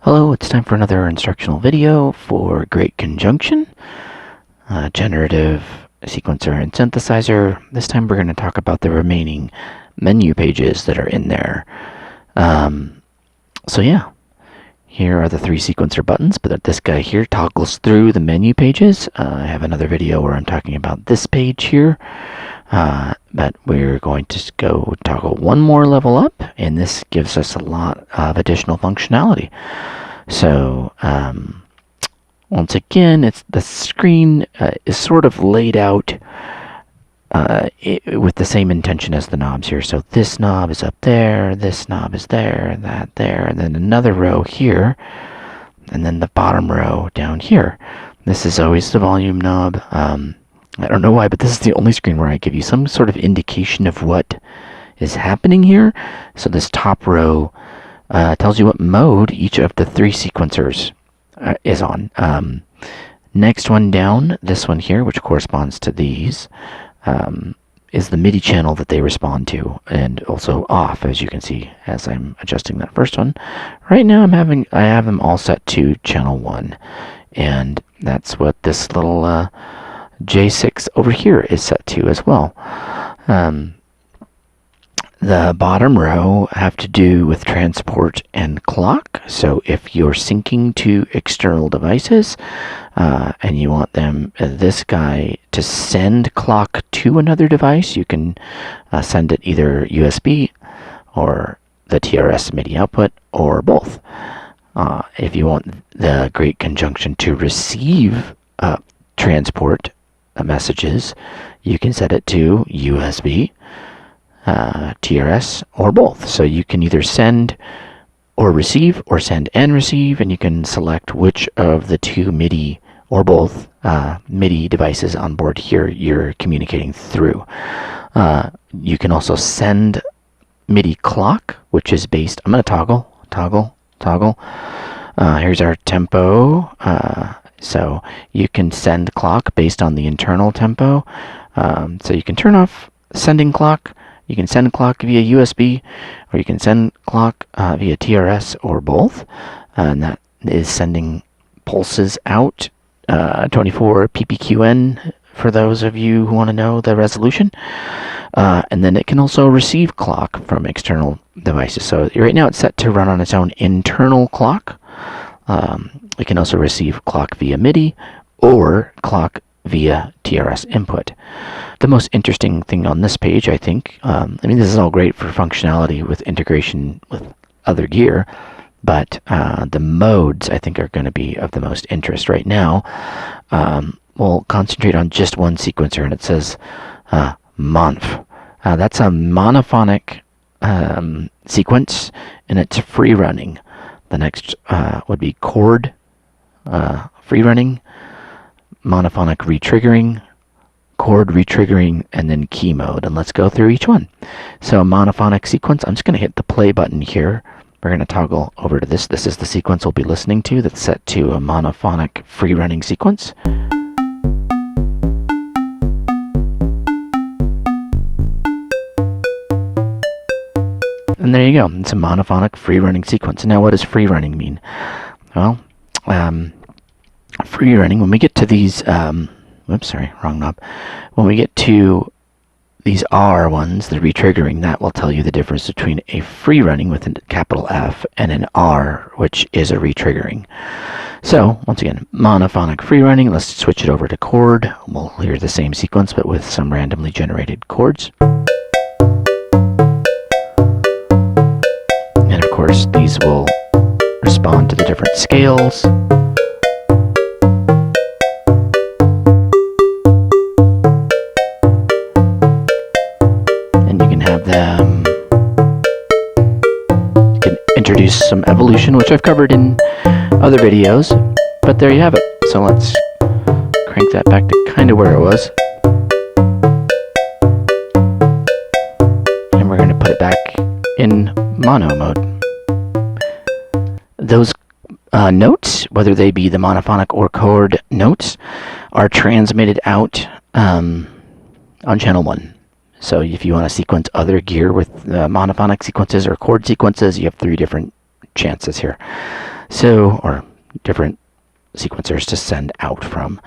Hello, it's time for another instructional video for GREAT CONJUNCTION, generative sequencer and synthesizer. This time we're going to talk about the remaining menu pages that are in there. So yeah, here are the three sequencer buttons, but this guy here toggles through the menu pages. I have another video where I'm talking about this page here, but we're going to go toggle one more level up, and this gives us a lot of additional functionality. So once again, the screen is sort of laid out with the same intention as the knobs here. So this knob is up there, this knob is there, that there, and then another row here, and then the bottom row down here. This is always the volume knob. I don't know why, but this is the only screen where I give you some sort of indication of what is happening here. So this top row tells you what mode each of the three sequencers is on. Next one down, this one here, which corresponds to these, is the MIDI channel that they respond to, and also off, as you can see as I'm adjusting that first one. Right now I have them all set to channel 1, and that's what this little J6 over here is set to as well. The bottom row have to do with transport and clock. So if you're syncing to external devices and you want this guy to send clock to another device, you can send it either USB or the TRS MIDI output, or both. If you want the GREAT CONJUNCTION to receive transport messages, you can set it to USB, TRS, or both. So you can either send or receive, or send and receive, and you can select which of the two MIDI or both MIDI devices on board here you're communicating through. You can also send MIDI clock, which is based, I'm going to toggle. Here's our tempo. So you can send clock based on the internal tempo. So you can turn off sending clock. You can send clock via USB, or you can send clock via TRS, or both. And that is sending pulses out, 24 ppqn for those of you who want to know the resolution. And then it can also receive clock from external devices. So right now it's set to run on its own internal clock. It can also receive clock via MIDI or clock via TRS input. The most interesting thing on this page, I think, this is all great for functionality with integration with other gear, but the modes, I think, are going to be of the most interest right now. We'll concentrate on just one sequencer, and it says monf. That's a monophonic sequence, and it's free running. The next would be chord free running, monophonic retriggering, chord retriggering, and then key mode. And let's go through each one. So monophonic sequence, I'm just going to hit the play button here. We're going to toggle over to this. This is the sequence we'll be listening to that's set to a monophonic free running sequence. And there you go. It's a monophonic free running sequence. Now, what does free running mean? Well, free running, when we get to these, whoops, sorry, wrong knob. When we get to these R ones, the retriggering, that will tell you the difference between a free running with a capital F and an R, which is a retriggering. So, once again, monophonic free running. Let's switch it over to chord. We'll hear the same sequence, but with some randomly generated chords. And of course, these will respond to the different scales. Introduce some evolution, which I've covered in other videos, but there you have it. So let's crank that back to kind of where it was, and we're going to put it back in mono mode. Those notes, whether they be the monophonic or chord notes, are transmitted out on channel 1. So if you want to sequence other gear with monophonic sequences or chord sequences, you have 3 different chances here. So, or different sequencers to send out from.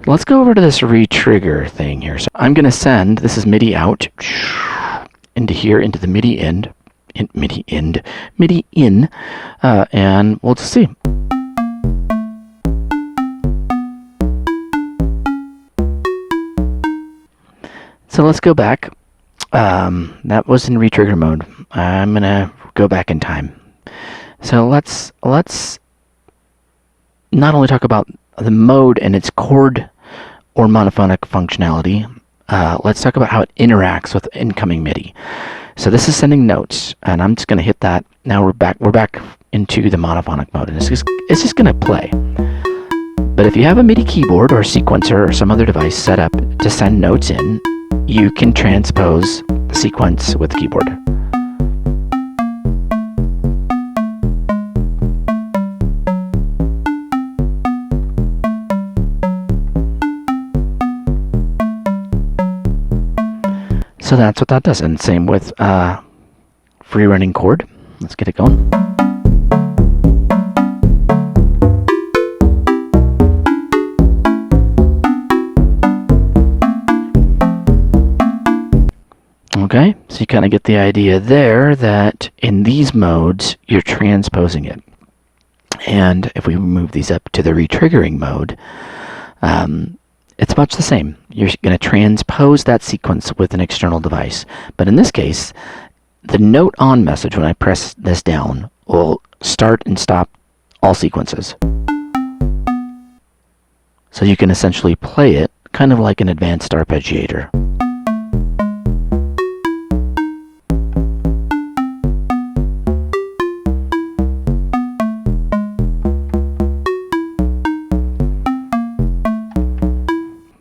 Let's go over to this retrigger thing here. So I'm going to send, this is MIDI out into here, into the MIDI end, MIDI in, and we'll just see. So let's go back. That was in retrigger mode. I'm going to go back in time. So let's not only talk about the mode and its chord or monophonic functionality, let's talk about how it interacts with incoming MIDI. So this is sending notes, and I'm just going to hit that. Now we're back into the monophonic mode, and it's just going to play. But if you have a MIDI keyboard or a sequencer or some other device set up to send notes in, you can transpose the sequence with the keyboard. So that's what that does, and same with free running chord. Let's get it going. Okay, so you kind of get the idea there that in these modes, you're transposing it. And if we move these up to the retriggering mode, it's much the same. You're going to transpose that sequence with an external device. But in this case, the note on message, when I press this down, will start and stop all sequences. So you can essentially play it kind of like an advanced arpeggiator.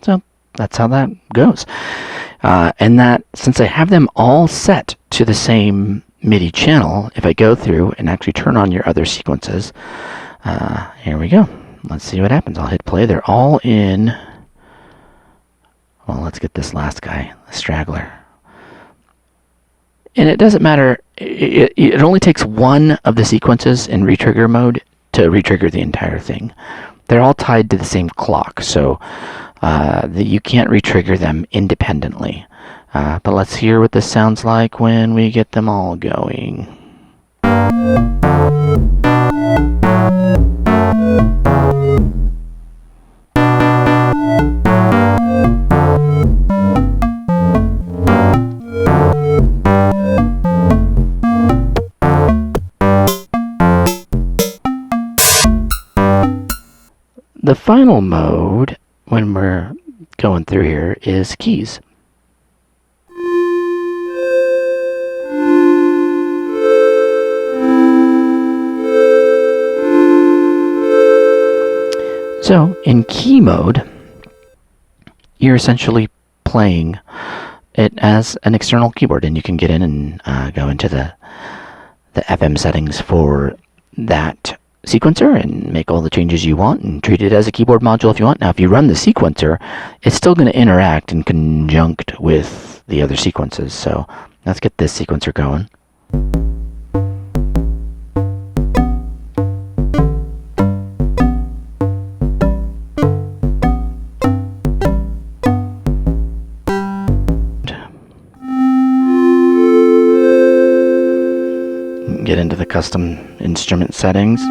So that's how that goes. And that, since I have them all set to the same MIDI channel, if I go through and actually turn on your other sequences, here we go. Let's see what happens. I'll hit play. They're all in. Well, let's get this last guy, the straggler. And it doesn't matter. It only takes one of the sequences in retrigger mode to retrigger the entire thing. They're all tied to the same clock, so you can't retrigger them independently. But let's hear what this sounds like when we get them all going. The final mode, when we're going through here, is keys. So, in key mode, you're essentially playing it as an external keyboard, and you can get in and go into the FM settings for that sequencer and make all the changes you want and treat it as a keyboard module if you want. Now, if you run the sequencer, it's still going to interact in conjunct with the other sequences. So let's get this sequencer going. Get into the custom instrument settings.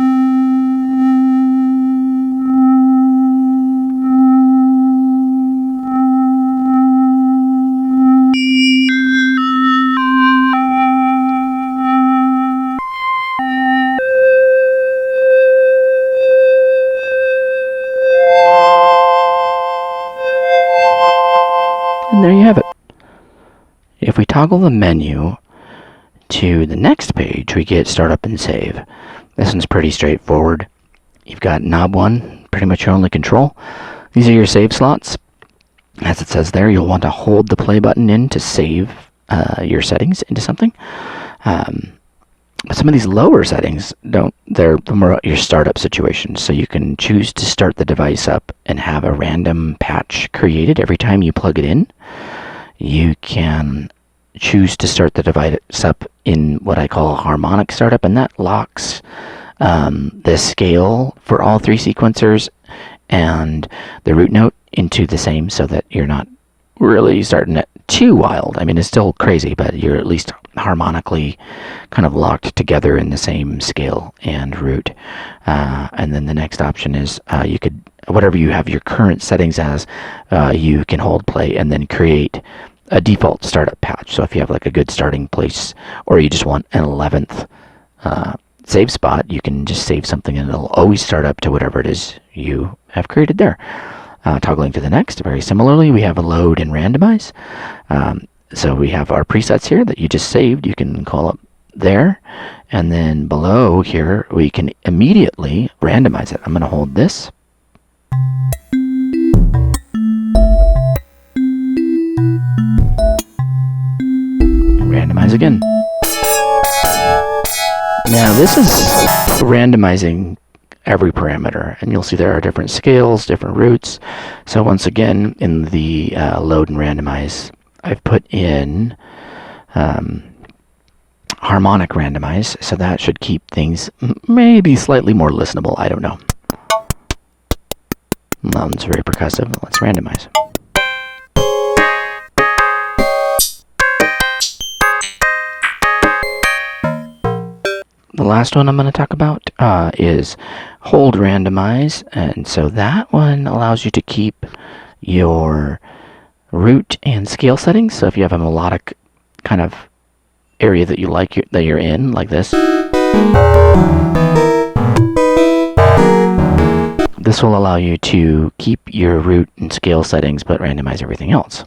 And there you have it. If we toggle the menu to the next page, we get Startup and Save. This one's pretty straightforward. You've got knob 1, pretty much your only control. These are your save slots. As it says there, you'll want to hold the play button in to save your settings into something. But some of these lower settings they're more your startup situation. So you can choose to start the device up and have a random patch created every time you plug it in. You can choose to start the device up in what I call a harmonic startup, and that locks the scale for all three sequencers and the root note into the same, so that you're not really starting it too wild. I mean, it's still crazy, but you're at least harmonically kind of locked together in the same scale and root. And then the next option is you could, whatever you have your current settings as, you can hold play and then create a default startup patch. So if you have like a good starting place, or you just want an 11th save spot, you can just save something and it'll always start up to whatever it is you have created there. Toggling to the next, very similarly, we have a load and randomize. So we have our presets here that you just saved. You can call up there, and then below here we can immediately randomize it. I'm going to hold this. Randomize again. Now this is randomizing every parameter, and you'll see there are different scales, different roots. So once again, in the load and randomize, I've put in harmonic randomize, so that should keep things maybe slightly more listenable. I don't know. That one's very percussive. Let's randomize. The last one I'm going to talk about is hold randomize, and so that one allows you to keep your root and scale settings. So if you have a melodic kind of area that you like that you're in, like this, this will allow you to keep your root and scale settings but randomize everything else.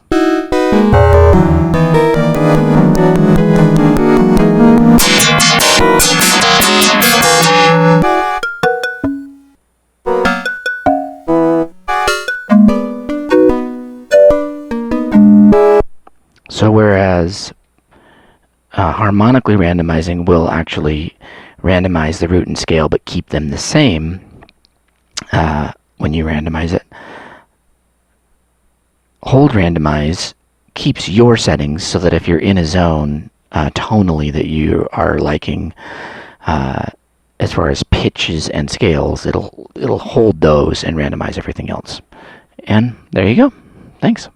So whereas harmonically randomizing will actually randomize the root and scale but keep them the same when you randomize it, hold randomize keeps your settings so that if you're in a zone tonally that you are liking, as far as pitches and scales, it'll hold those and randomize everything else. And there you go. Thanks.